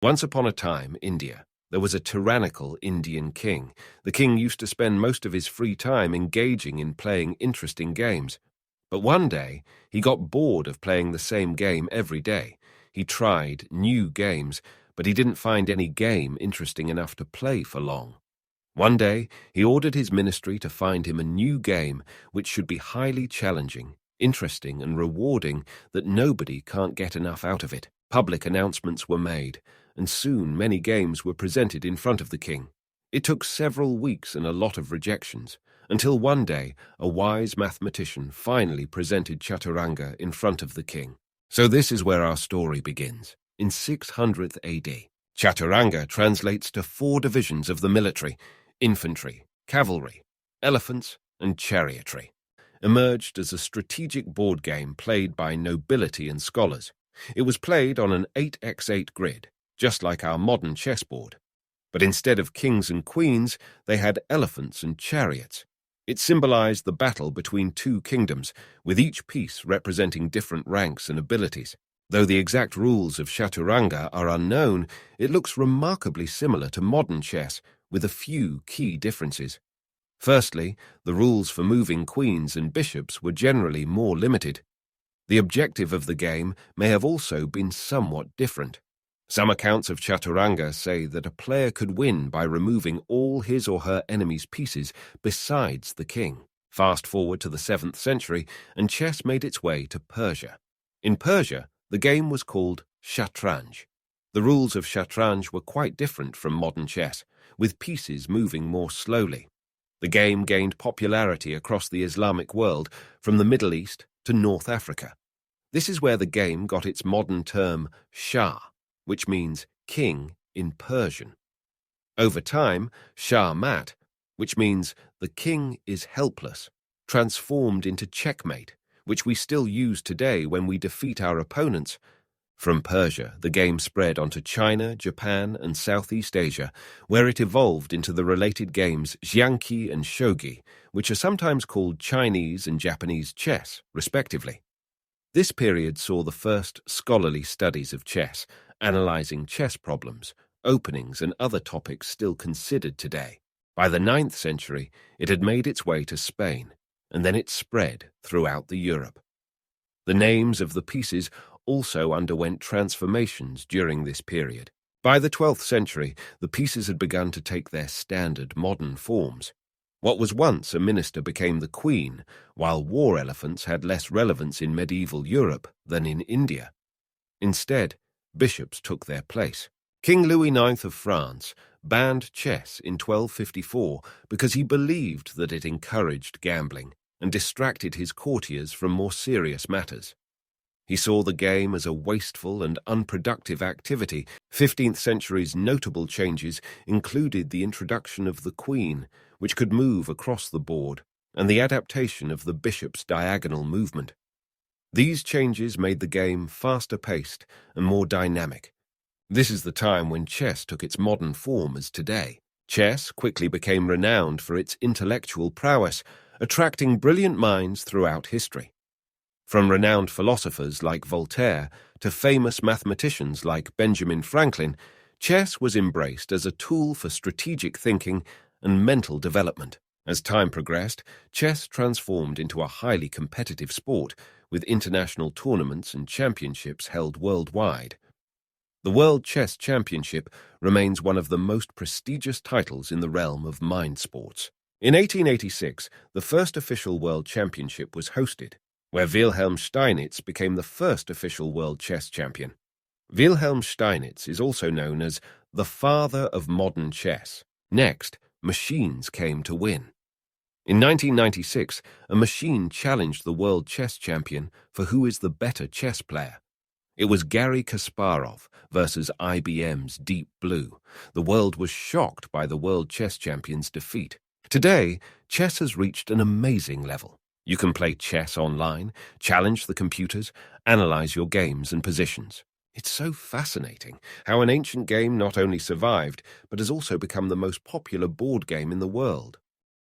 Once upon a time, India. There was a tyrannical Indian king. The king used to spend most of his free time engaging in playing interesting games. But one day, he got bored of playing the same game every day. He tried new games, but he didn't find any game interesting enough to play for long. One day, he ordered his ministry to find him a new game which should be highly challenging, interesting, and rewarding that nobody can't get enough out of it. Public announcements were made, and soon many games were presented in front of the king. It took several weeks and a lot of rejections, until one day a wise mathematician finally presented Chaturanga in front of the king. So this is where our story begins, in 600th AD. Chaturanga translates to 4 divisions of the military: infantry, cavalry, elephants, and chariotry. Emerged as a strategic board game played by nobility and scholars. It was played on an 8x8 grid, just like our modern chessboard. But instead of kings and queens, they had elephants and chariots. It symbolized the battle between 2 kingdoms, with each piece representing different ranks and abilities. Though the exact rules of Chaturanga are unknown, it looks remarkably similar to modern chess, with a few key differences. Firstly, the rules for moving queens and bishops were generally more limited. The objective of the game may have also been somewhat different. Some accounts of Chaturanga say that a player could win by removing all his or her enemy's pieces besides the king. Fast forward to the 7th century, and chess made its way to Persia. In Persia, the game was called Shatranj. The rules of Shatranj were quite different from modern chess, with pieces moving more slowly. The game gained popularity across the Islamic world, from the Middle East to North Africa. This is where the game got its modern term Shah, which means king in Persian. Over time, Shah Mat, which means the king is helpless, transformed into checkmate, which we still use today when we defeat our opponents. From Persia, the game spread onto China, Japan, and Southeast Asia, where it evolved into the related games Xiangqi and Shogi, which are sometimes called Chinese and Japanese chess, respectively. This period saw the first scholarly studies of chess, analyzing chess problems, openings, and other topics still considered today. By the 9th century, it had made its way to Spain, and then it spread throughout Europe. The names of the pieces also underwent transformations during this period. By the 12th century, the pieces had begun to take their standard modern forms. What was once a minister became the queen, while war elephants had less relevance in medieval Europe than in India. Instead, bishops took their place. King Louis IX of France banned chess in 1254 because he believed that it encouraged gambling and distracted his courtiers from more serious matters. He saw the game as a wasteful and unproductive activity. 15th century's notable changes included the introduction of the queen, which could move across the board, and the adaptation of the bishop's diagonal movement. These changes made the game faster-paced and more dynamic. This is the time when chess took its modern form as today. Chess quickly became renowned for its intellectual prowess, attracting brilliant minds throughout history. From renowned philosophers like Voltaire to famous mathematicians like Benjamin Franklin, chess was embraced as a tool for strategic thinking and mental development. As time progressed, chess transformed into a highly competitive sport, with international tournaments and championships held worldwide. The World Chess Championship remains one of the most prestigious titles in the realm of mind sports. In 1886, the first official World Championship was hosted, where Wilhelm Steinitz became the first official world chess champion. Wilhelm Steinitz is also known as the father of modern chess. Next, machines came to win. In 1996, a machine challenged the world chess champion for who is the better chess player. It was Garry Kasparov versus IBM's Deep Blue. The world was shocked by the world chess champion's defeat. Today, chess has reached an amazing level. You can play chess online, challenge the computers, analyze your games and positions. It's so fascinating how an ancient game not only survived, but has also become the most popular board game in the world.